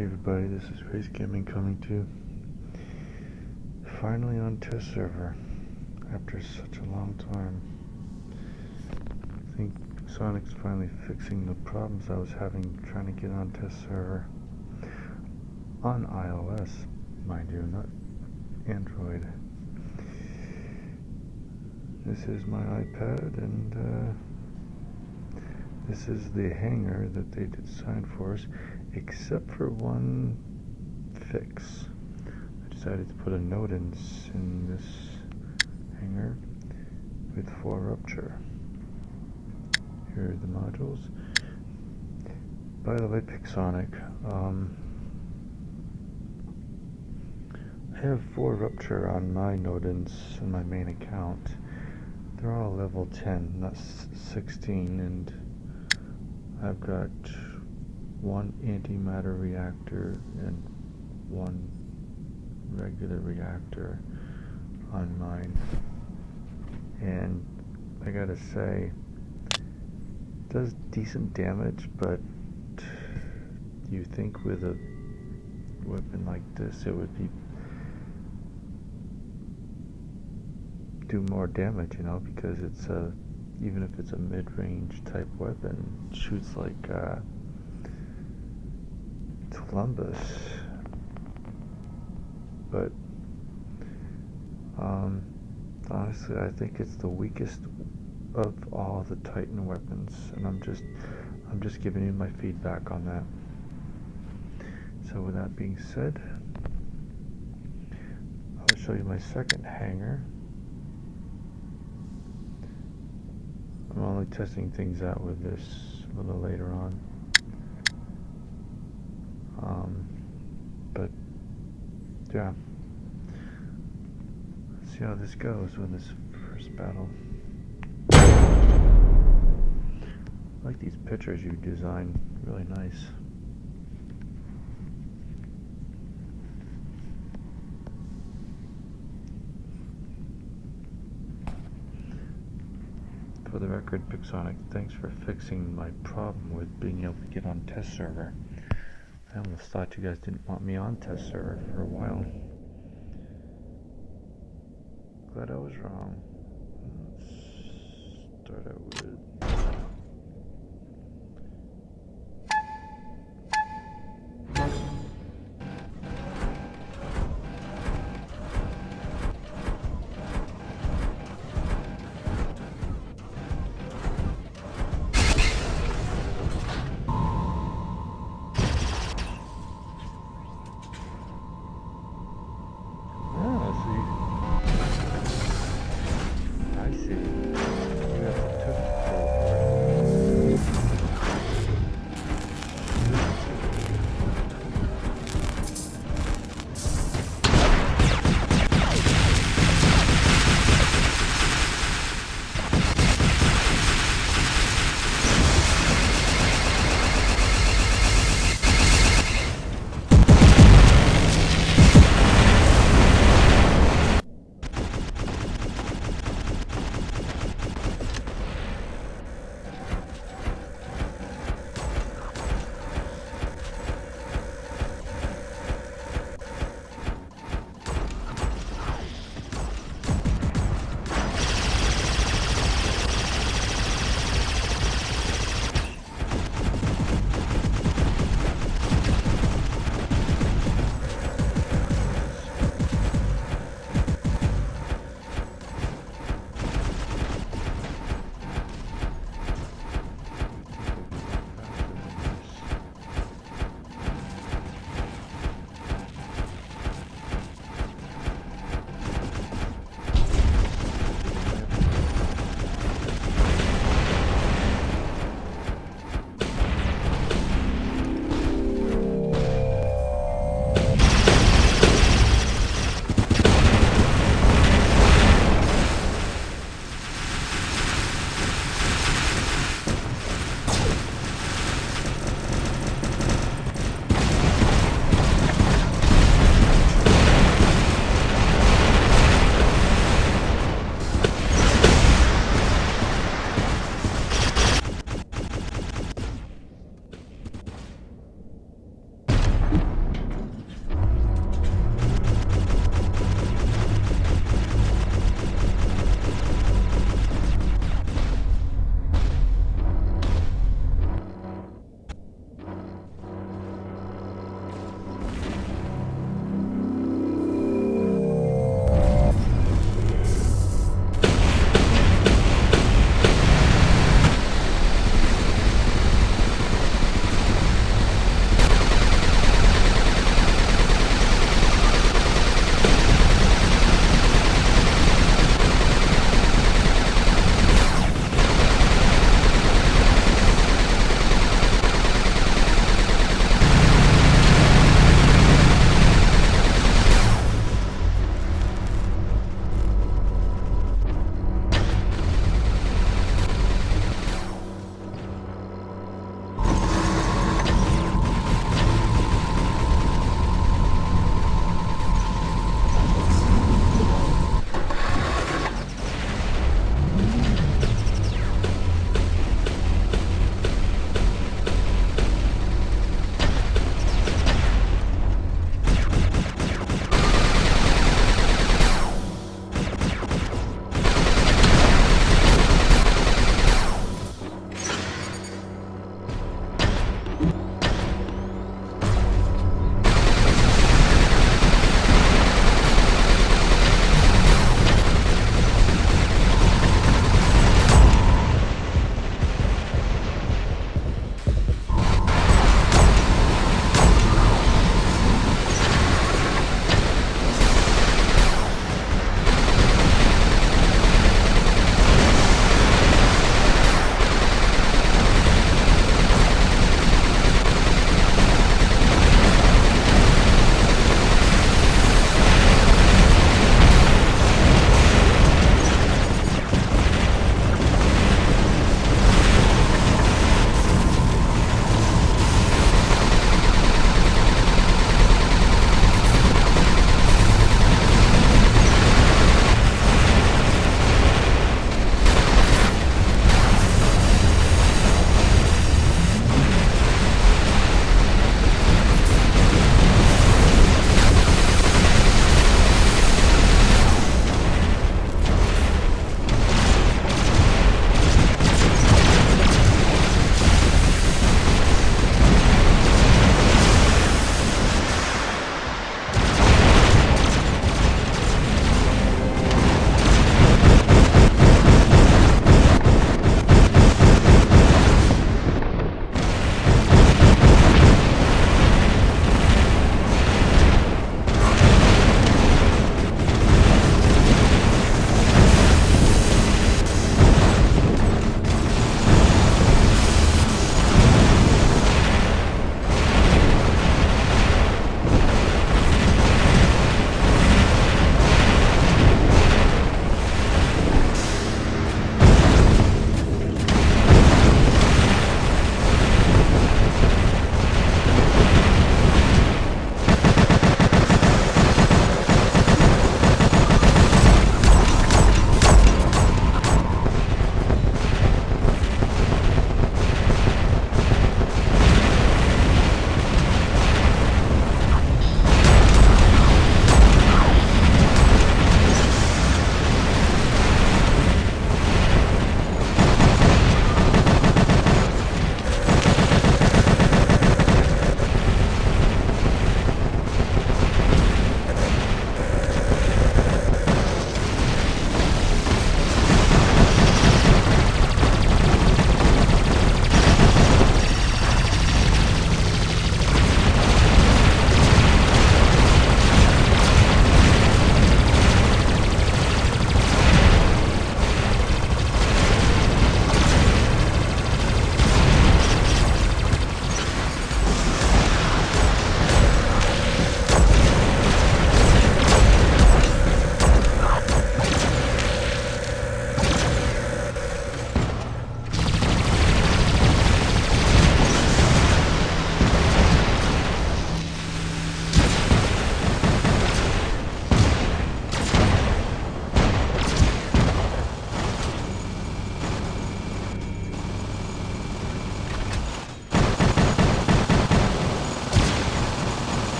Hey everybody, this is Race Gaming coming to finally on test server after such a long time. I think Sonic's finally fixing the problems I was having trying to get on test server on iOS, mind you, not Android. This is my iPad, and this is the hangar that they designed for us, except for one fix. I decided to put a note in this hangar with 4 rupture. Here are the modules. By the way, Pixonic, I have 4 rupture on my node-ins in my main account. They're all level 10, not 16, and I've got 1 antimatter reactor and 1 regular reactor on mine. And I gotta say, it does decent damage, but you think with a weapon like this it would do more damage, you know, because it's even if it's a mid-range type weapon, it shoots like Columbus. But honestly, I think it's the weakest of all the Titan weapons, and I'm just giving you my feedback on that. So with that being said, I'll show you my second hangar. I'm only testing things out with this a little later on. But yeah, let's see how this goes with this first battle. I like these pictures you designed, really nice. For the record, Pixonic, thanks for fixing my problem with being able to get on test server. I almost thought you guys didn't want me on test server for a while. Glad I was wrong. Let's start out with...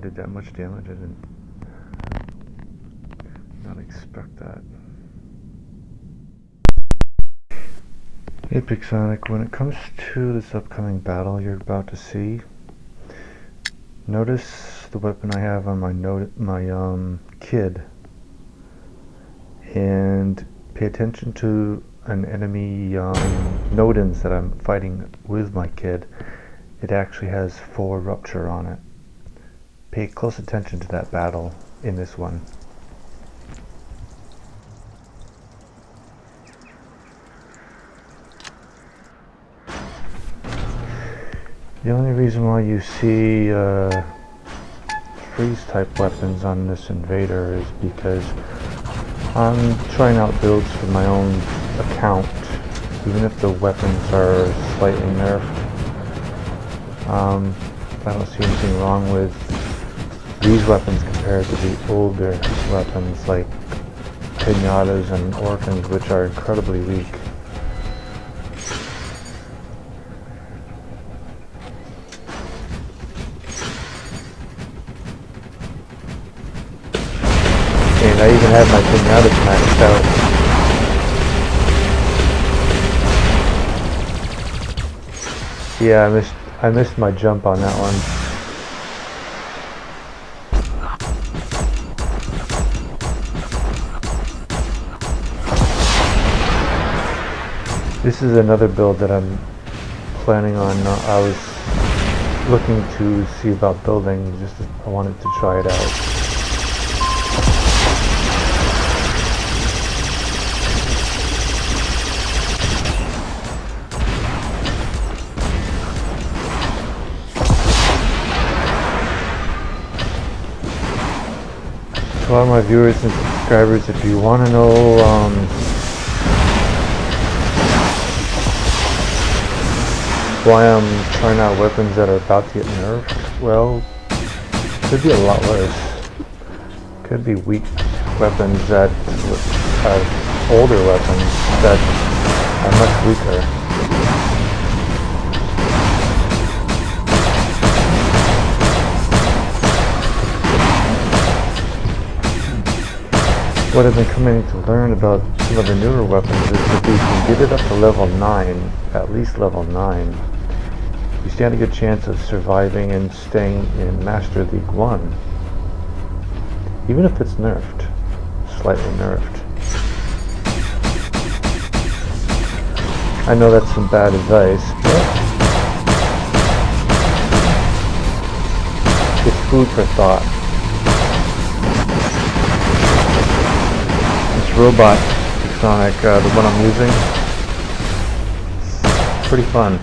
did that much damage. I did not expect that. Hey Pixonic, when it comes to this upcoming battle you're about to see, notice the weapon I have on my kid, and pay attention to an enemy Nodens that I'm fighting with my kid. It actually has 4 rupture on it. Pay close attention to that battle in this one. The only reason why you see freeze type weapons on this invader is because I'm trying out builds for my own account, even if the weapons are slightly nerfed. I don't see anything wrong with these weapons compared to the older weapons like pinatas and orphans, which are incredibly weak. And I even had my pinatas maxed out. Yeah, I missed my jump on that one. This is another build that I'm planning on. I was looking to see about building, I wanted to try it out. To all my viewers and subscribers, if you want to know why I'm trying out weapons that are about to get nerfed, well, could be a lot worse. Could be weak weapons that are older weapons that are much weaker. What I've been coming to learn about some of the newer weapons is if you can get it up to level 9, at least level 9, you stand a good chance of surviving and staying in Master League 1. Even if it's nerfed, slightly nerfed. I know that's some bad advice, but it's food for thought. Robot Sonic, the one I'm using, it's pretty fun.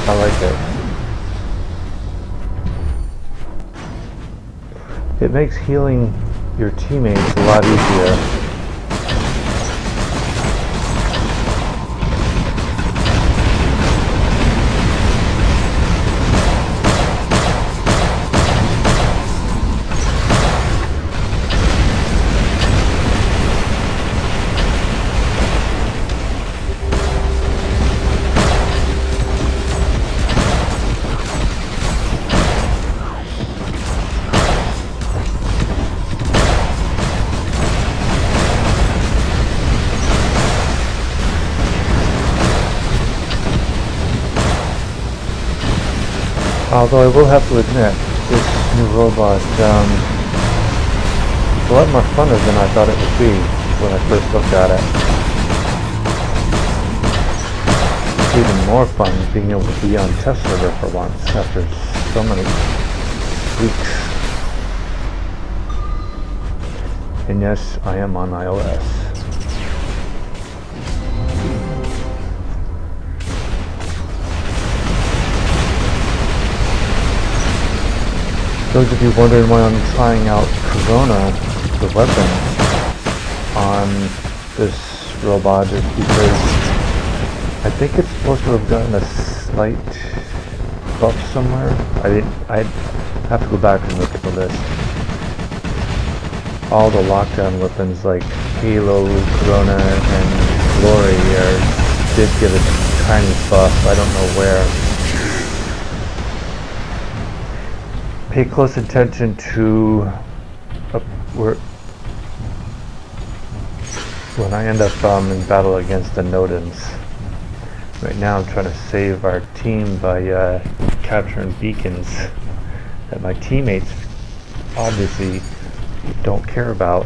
I like it. It makes healing your teammates a lot easier. Although I will have to admit, this new robot is a lot more funner than I thought it would be when I first looked at it. It's even more fun being able to be on test server for once after so many weeks. And yes, I am on iOS. Those of you wondering why I'm trying out Corona, the weapon, on this robot is because I think it's supposed to have gotten a slight buff somewhere. I'd have to go back and look at the list. All the lockdown weapons like Halo, Corona, and Glory did give it a tiny buff. I don't know where. pay close attention to when I end up in battle against the Nodens. Right now I'm trying to save our team by capturing beacons that my teammates obviously don't care about.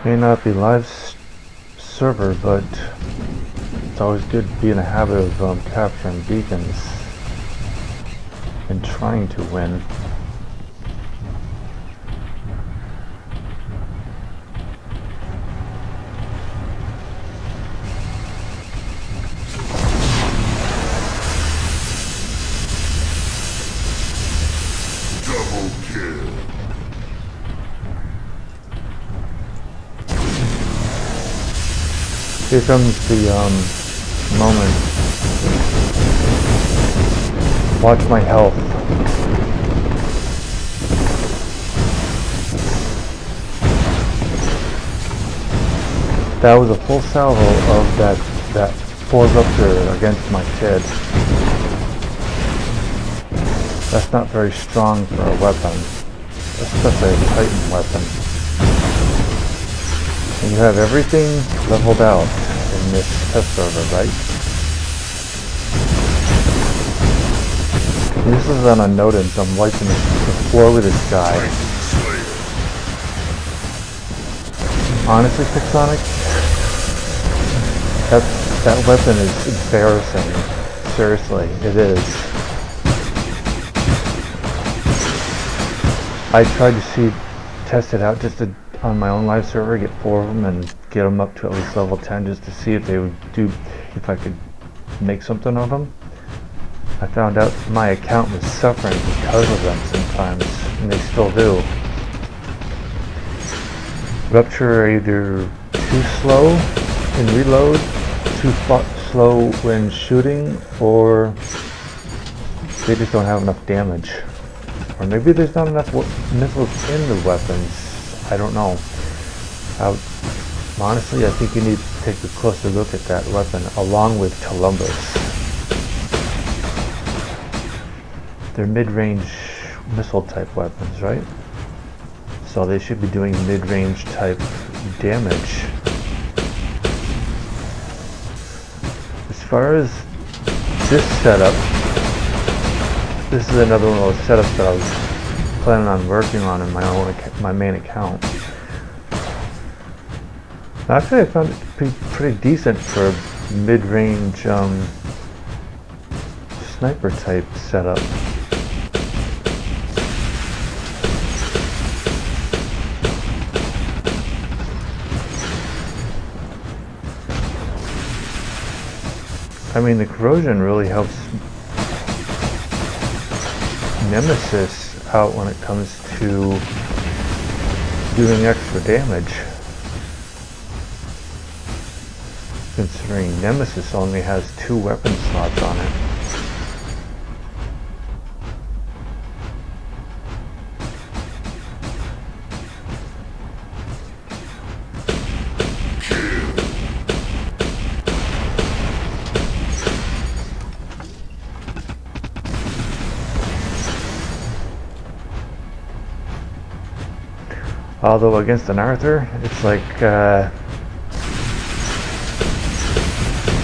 May not be live server, but it's always good to be in a habit of capturing beacons and trying to win. Double kill. Here comes the moment. Watch my health. That was a full salvo of that 4 rupture against my kid. That's not very strong for a weapon, especially a Titan weapon. And you have everything leveled out in this test server, right? This is on a Nodin, so I'm wiping the floor with this guy. Honestly, Pixonic, that weapon is embarrassing. Seriously, it is. I tried to test it out just on my own live server, get 4 of them and get them up to at least level 10 just to see if they would if I could make something of them. I found out my account was suffering because of them sometimes, and they still do. Rupture are either too slow in reload, too slow when shooting, or they just don't have enough damage. Or maybe there's not enough missiles in the weapons. I don't know. Honestly, I think you need to take a closer look at that weapon along with Columbus. They're mid-range missile type weapons, right? So they should be doing mid-range type damage. As far as this setup, this is another one of those setups that I was planning on working on in my main account. Actually, I found it pretty decent for a mid-range sniper type setup. I mean, the corrosion really helps Nemesis out when it comes to doing extra damage. Considering Nemesis only has 2 weapon slots on it. Although against an Arthur, it's like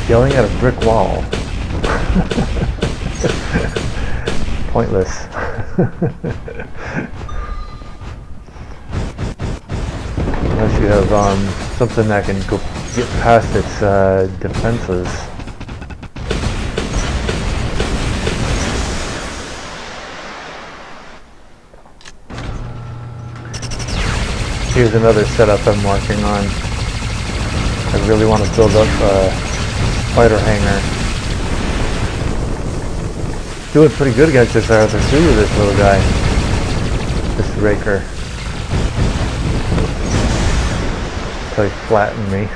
yelling at a brick wall. Pointless. Unless you have something that can get past its defenses. Here's another setup I'm working on. I really want to build up a spider hanger. Doing pretty good against this Arthur too with this little guy. This raker. So he flattened me.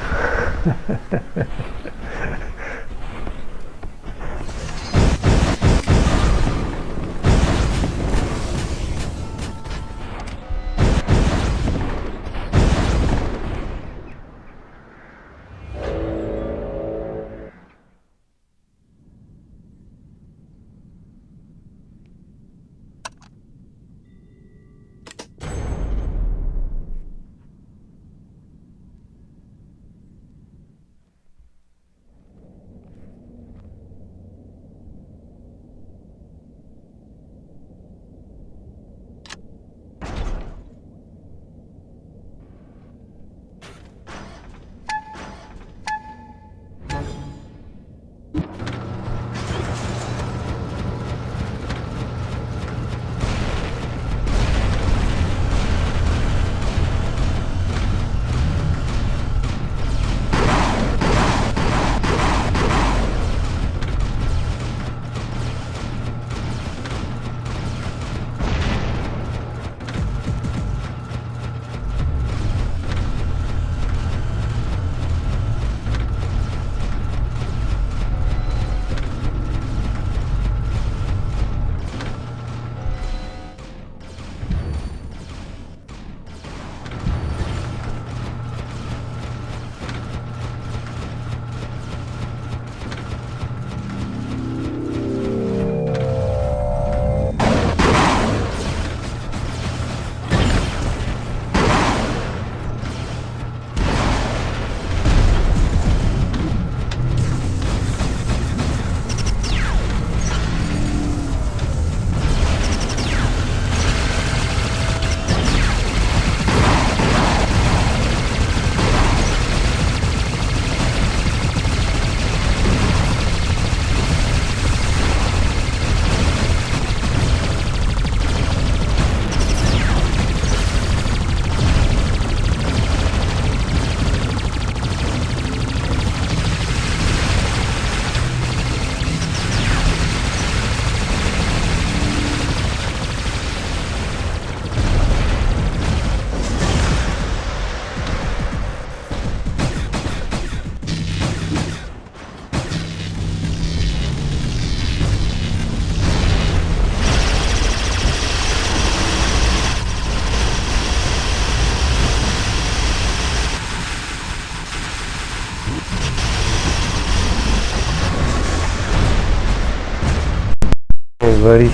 Everybody,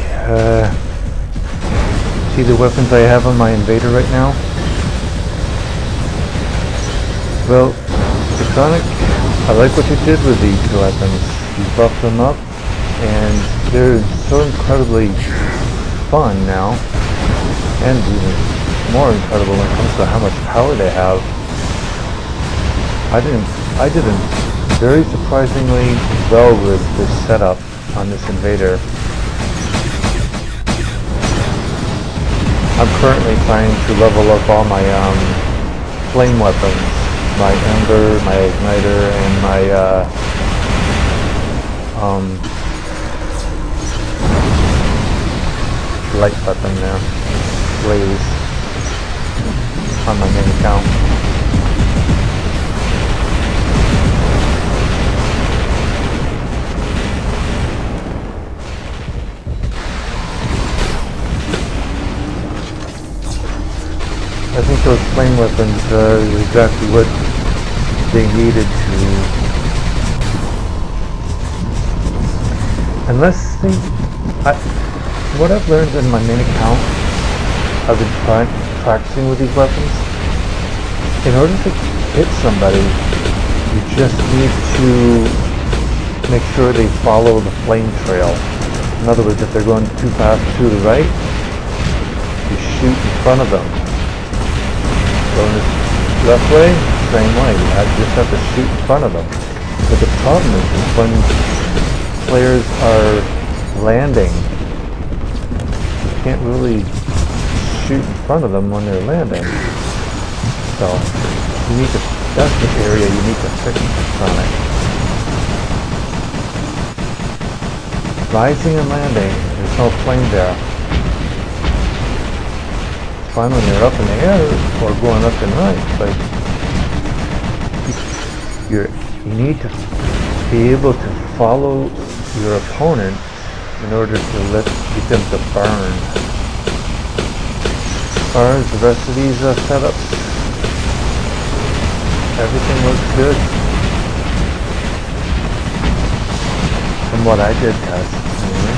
see the weapons I have on my invader right now? Well, Sonic, I like what you did with these weapons. You buffed them up, and they're so incredibly fun now, and even more incredible when it comes to how much power they have. I did very surprisingly well with this setup on this invader. I'm currently trying to level up all my flame weapons, my ember, my igniter, and my light weapon there, blaze, on my main account. I think those flame weapons is exactly what they needed to. Unless they, what I've learned in my main account, I've been practicing with these weapons. In order to hit somebody, you just need to make sure they follow the flame trail. In other words, if they're going too fast to the right, you shoot in front of them. Going the left way, same way. You just have to shoot in front of them. But the problem is when players are landing, you can't really shoot in front of them when they're landing. So you need to, that's the area you need to fix, Sonic. Rising and landing, there's no flame there. Fine when you're up in the air or going up and right, but you need to be able to follow your opponent in order to get them to burn. As far as the rest of these setups, everything looks good. From what I did test, anyway.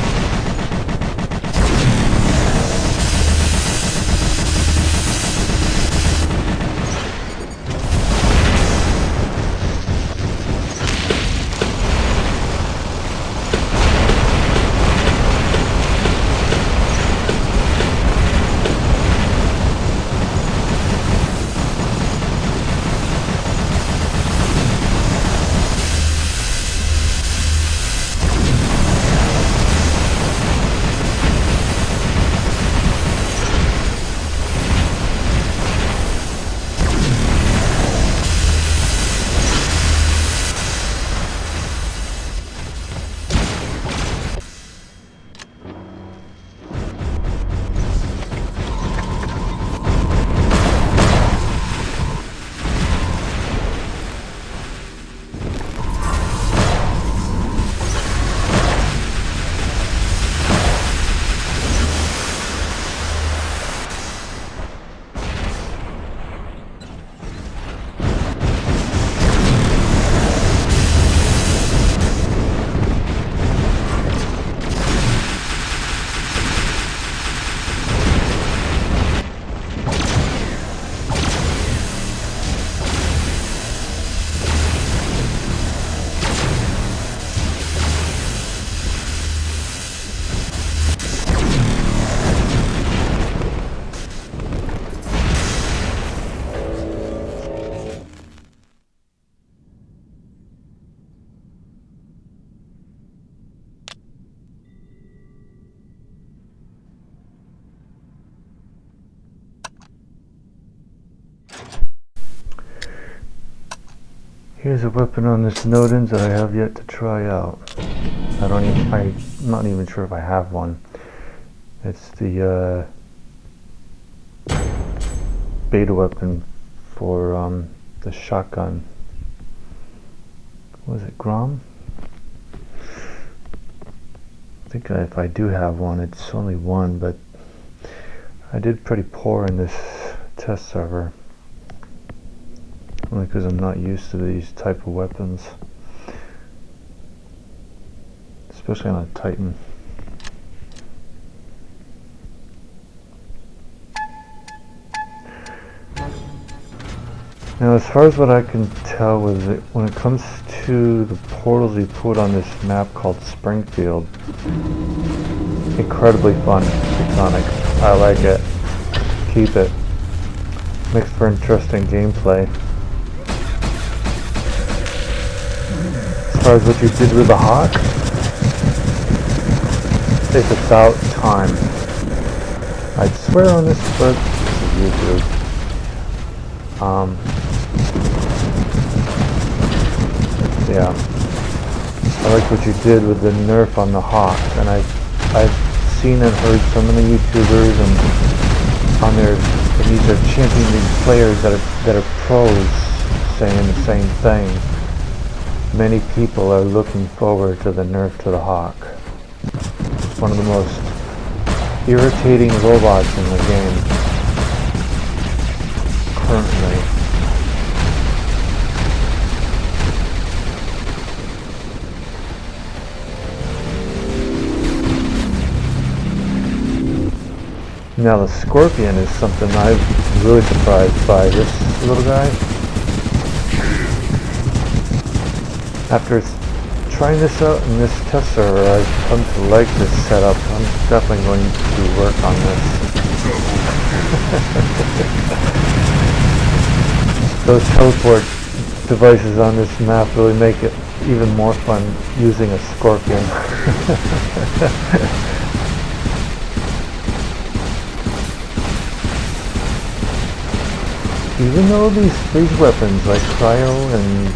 Here's a weapon on this Nodens that I have yet to try out. I'm not even sure if I have one. It's the beta weapon for the shotgun. Was it Grom? I think if I do have one, it's only one, but I did pretty poor in this test server. Only because I'm not used to these type of weapons, especially on a Titan. Now, as far as what I can tell with it, when it comes to the portals you put on this map called Springfield, incredibly fun, Sonic. I like it. Keep it. Makes for interesting gameplay. As far as what you did with the Hawk, it's about time. I'd swear on this, but YouTube. Yeah, I like what you did with the nerf on the Hawk, and I've seen and heard so many YouTubers and on their, and these are Champions League players that are pros saying the same thing. Many people are looking forward to the nerf to the Hawk. It's one of the most irritating robots in the game currently. Now the Scorpion is something I'm really surprised by. This little guy, after trying this out in this test server, I've come to like this setup. I'm definitely going to work on this. Those teleport devices on this map really make it even more fun using a Scorpion. Even though these freeze weapons like Cryo and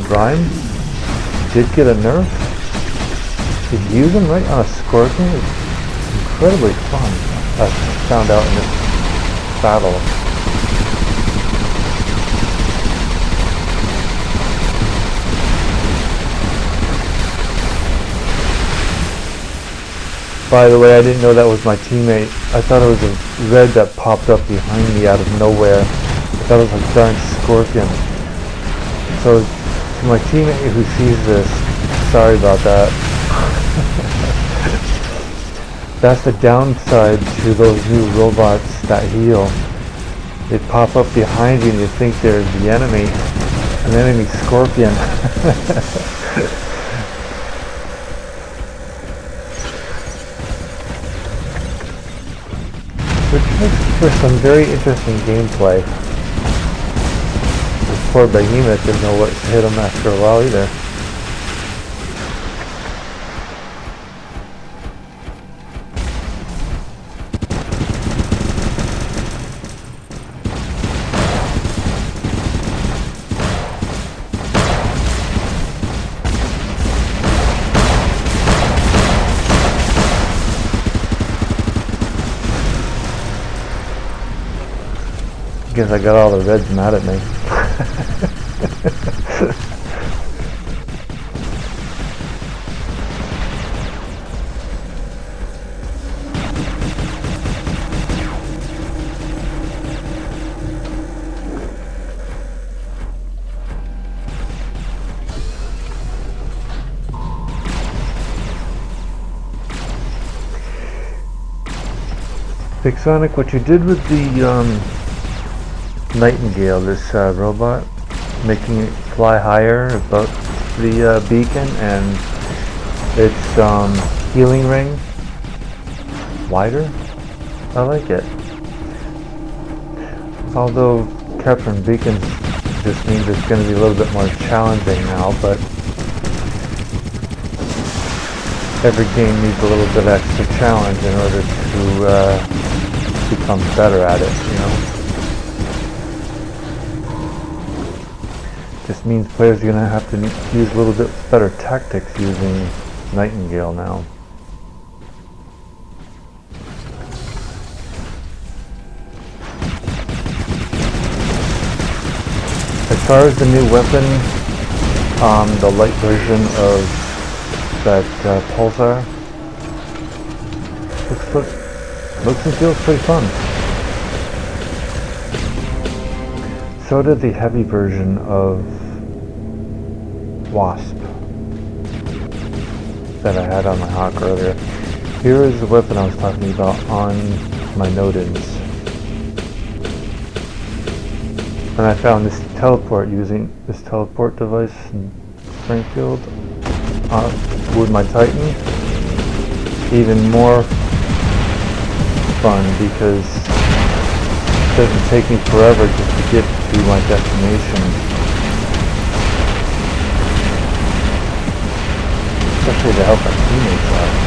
Grime did get a nerf, to use them right on a Scorpion is incredibly fun. I found out in this battle. By the way, I didn't know that was my teammate. I thought it was a red that popped up behind me out of nowhere. I thought it was a giant scorpion. So, to my teammate who sees this, sorry about that. That's the downside to those new robots that heal. They pop up behind you and you think they're the enemy. An enemy scorpion. Which makes for some very interesting gameplay. This poor behemoth didn't know what hit him after a while either. Guess I got all the reds mad at me. Big Sonic, what you did with the Nightingale, this robot, making it fly higher above the beacon and its healing ring wider. I like it. Although capturing beacons just means it's going to be a little bit more challenging now, but every game needs a little bit extra challenge in order to become better at it, you know. Just means players are going to have to use a little bit better tactics using Nightingale now. As far as the new weapon, the light version of that pulsar, looks and feels pretty fun. So did the heavy version of Wasp that I had on my Hawk earlier. Here is the weapon I was talking about on my Nodens. And I found this teleport using this teleport device in Springfield with my Titan. Even more fun because it doesn't take me forever just to get to my destination. Especially to help my teammates out.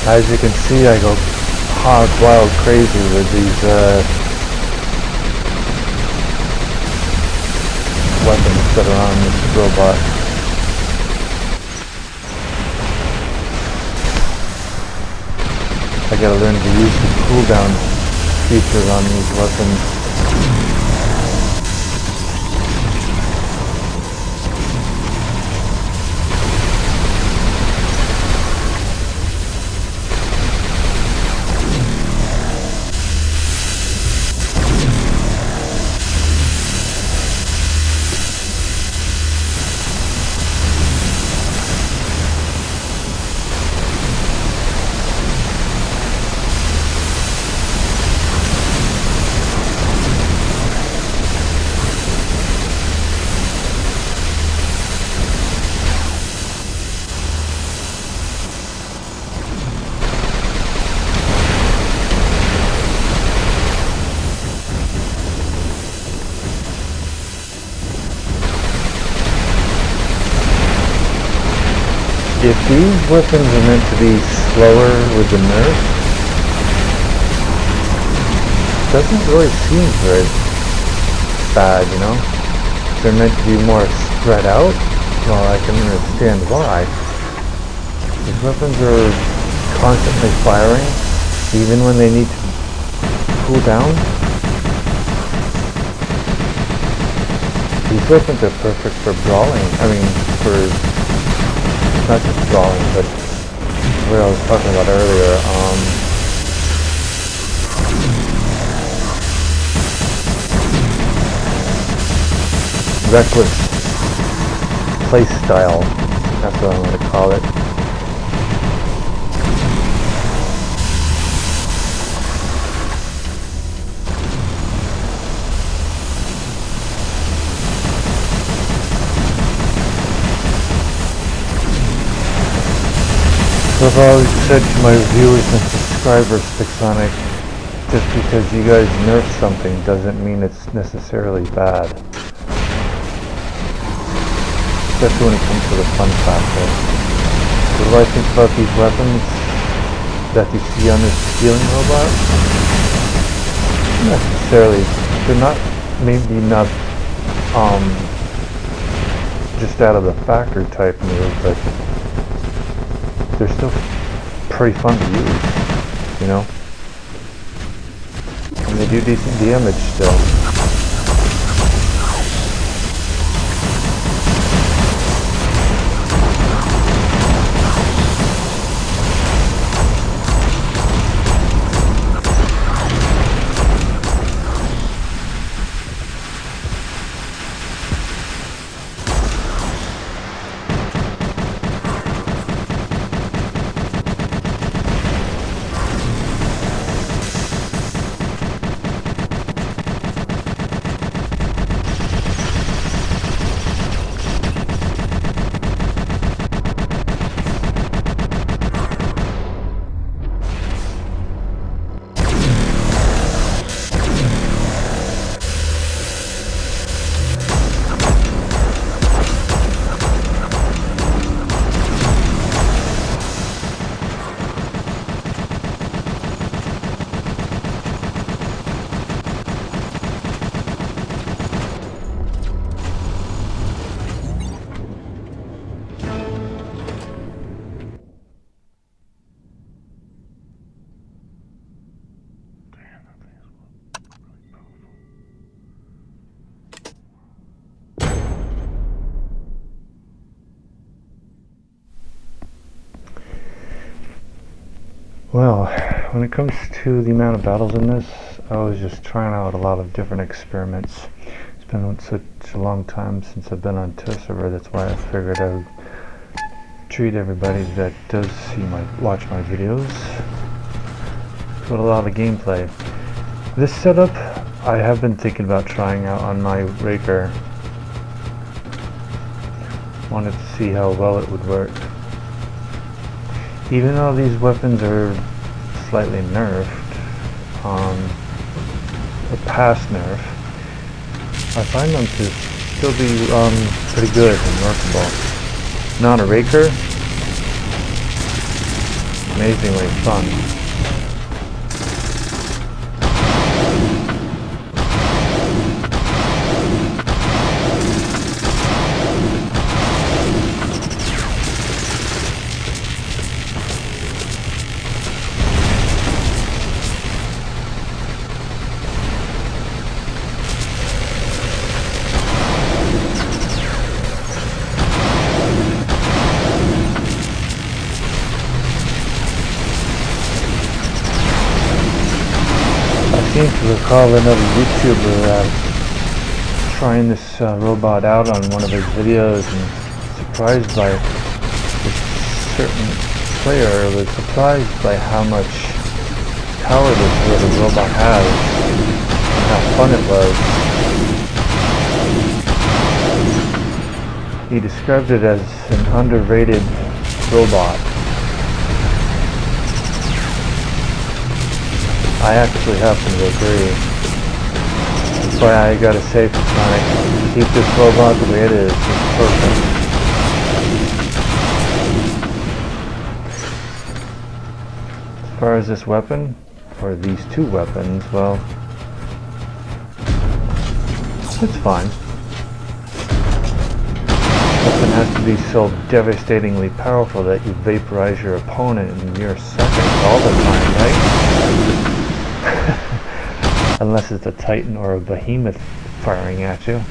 As you can see, I go hog wild crazy with these weapons that are on this robot. I gotta learn to use the cooldown features on these weapons. if these weapons are meant to be slower with the nerf, doesn't really seem very bad, you know? If they're meant to be more spread out, well, I can understand why. These weapons are constantly firing, even when they need to cool down. These weapons are perfect for brawling. I mean, for not just brawling, but what I was talking about earlier. Reckless playstyle. That's what I'm going to call it. So I've always said to my viewers and subscribers, Pixonic, just because you guys nerf something doesn't mean it's necessarily bad. Especially when it comes to the fun factor. What do I think about these weapons that you see on this healing robot? Not necessarily. They're not, maybe not just out of the factory type move, but they're still pretty fun to use, you know? And they do decent damage still. Well, when it comes to the amount of battles in this, I was just trying out a lot of different experiments. It's been such a long time since I've been on test server, that's why I figured I would treat everybody that does watch my videos with a lot of gameplay. This setup, I have been thinking about trying out on my Raker. Wanted to see how well it would work. Even though these weapons are slightly nerfed, or past nerf, I find them to still be pretty good and workable. Now on a Raker, amazingly fun. I seem to recall another YouTuber trying this robot out on one of his videos, and surprised by this certain player was surprised by how much power this little robot has and how fun it was. He described it as an underrated robot. I actually happen to agree. That's why I gotta say, Sonic, keep this robot the way it is. It's perfect. As far as this weapon, or these two weapons, well, it's fine. Nothing has to be so devastatingly powerful that you vaporize your opponent in mere seconds all the time, right? Unless it's a Titan or a Behemoth firing at you.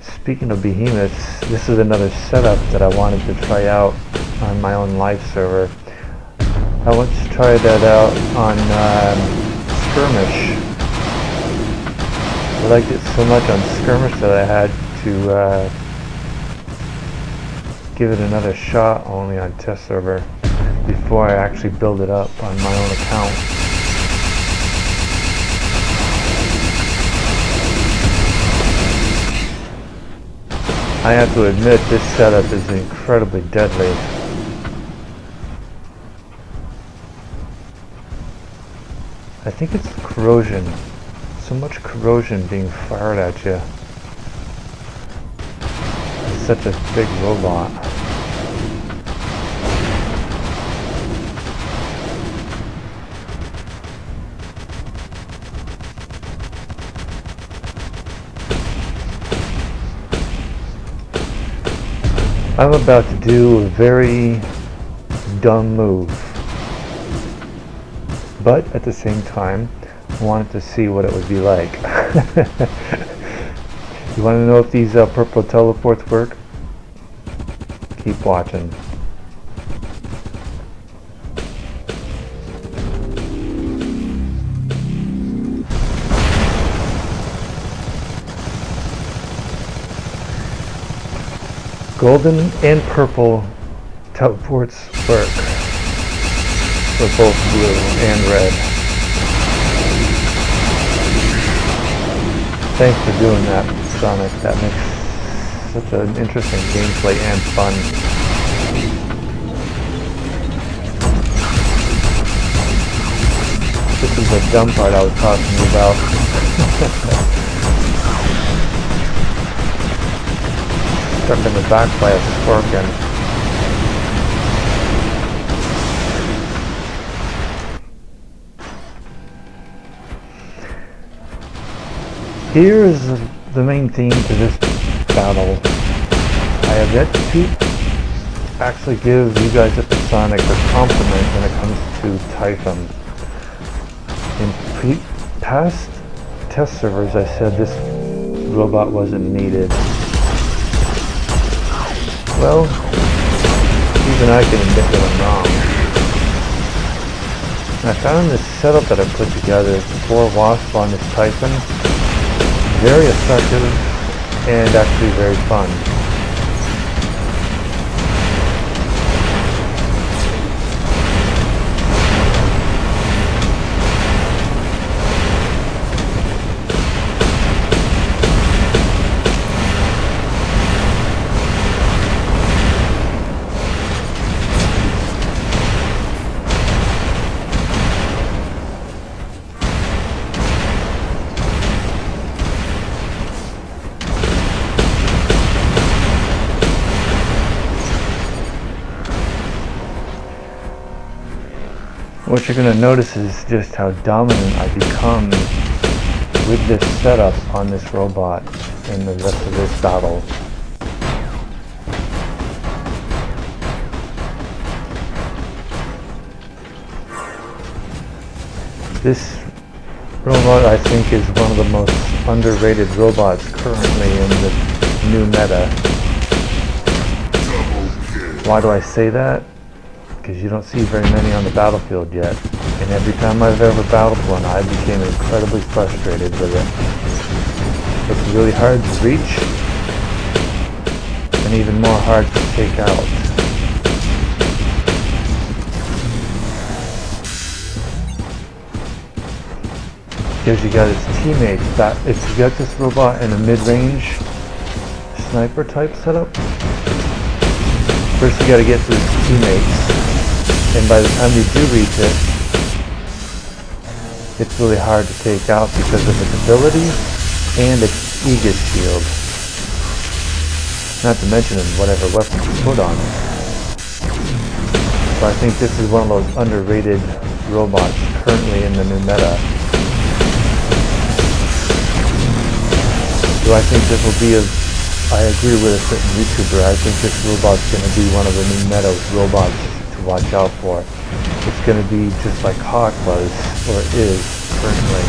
Speaking of behemoths, this is another setup that I wanted to try out on my own live server. I want to try that out on Skirmish. I liked it so much on Skirmish that I had to give it another shot only on test server before I actually build it up on my own account. I have to admit, this setup is incredibly deadly. I think it's corrosion. So much corrosion being fired at you. It's such a big robot. I'm about to do a very dumb move, but at the same time, I wanted to see what it would be like. You want to know if these purple teleports work? Keep watching. Golden and purple teleports work for both blue and red. Thanks for doing that, Sonic. That makes such an interesting gameplay and fun. This is the dumb part I was talking about. Struck in the back by a scorpion. Here is the main theme to this battle. I have yet to actually give you guys at the Sonic a compliment when it comes to Typhon. In past test servers I said this robot wasn't needed. Well, even I can admit that I'm wrong. I found this setup that I put together, 4 Wasp on this Typhon, very effective and actually very fun. What you're going to notice is just how dominant I become with this setup on this robot in the rest of this battle. This robot I think is one of the most underrated robots currently in the new meta. Why do I say that? Because you don't see very many on the battlefield yet, and every time I've ever battled one I became incredibly frustrated with it. It's really hard to reach and even more hard to take out. Because you got its teammates, that if you got this robot in a mid-range sniper type setup, first you got to get to its teammates. And by the time you do reach it, it's really hard to take out because of its ability and its Aegis shield. not to mention whatever weapons you put on it. So I think this is one of those underrated robots currently in the new meta. Do I think this will be I agree with a certain YouTuber. I think this robot's going to be one of the new meta robots to watch out for. It's going to be just like Hawk was, or is currently.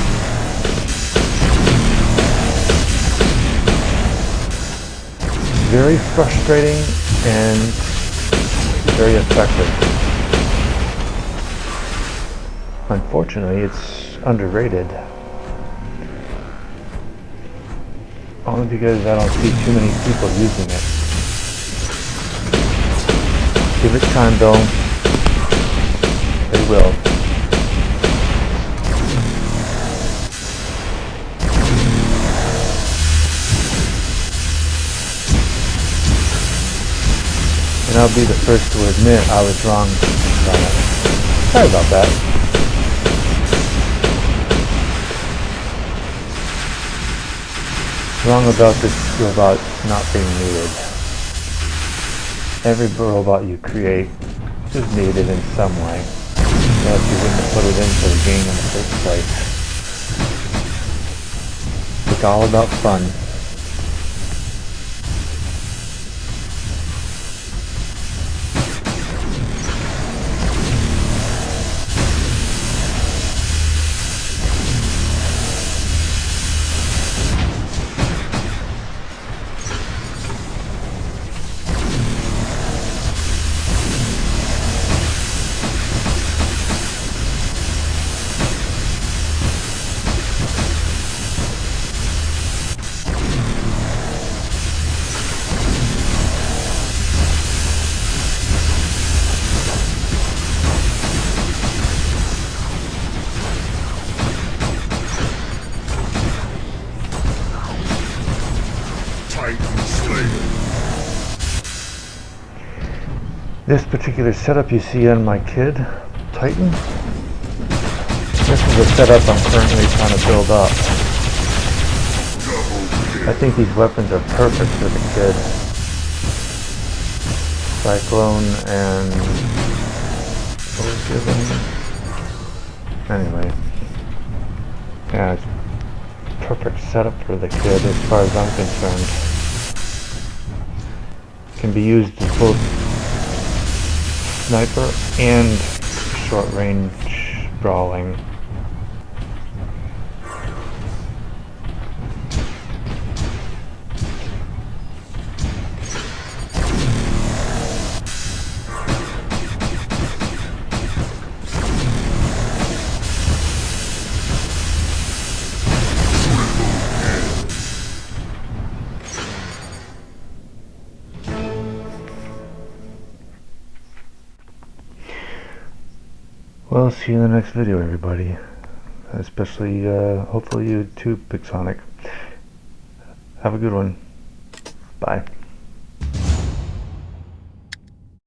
Very frustrating and very effective. Unfortunately, it's underrated. Only because I don't see too many people using it. Give it time though. They will. And I'll be the first to admit I was wrong about it. Sorry about that. Wrong about this robot not being needed. Every robot you create is needed in some way, or else you wouldn't have put it into the game in the first place. It's all about fun. This particular setup you see on my kid, Titan, this is a setup I'm currently trying to build up. I think these weapons are perfect for the kid. Cyclone and... what was the other one? Anyway. Yeah, it's perfect setup for the kid as far as I'm concerned. Can be used as both sniper and short range brawling. Well, see you in the next video, everybody. Especially, hopefully you too, Pixonic. Have a good one. Bye.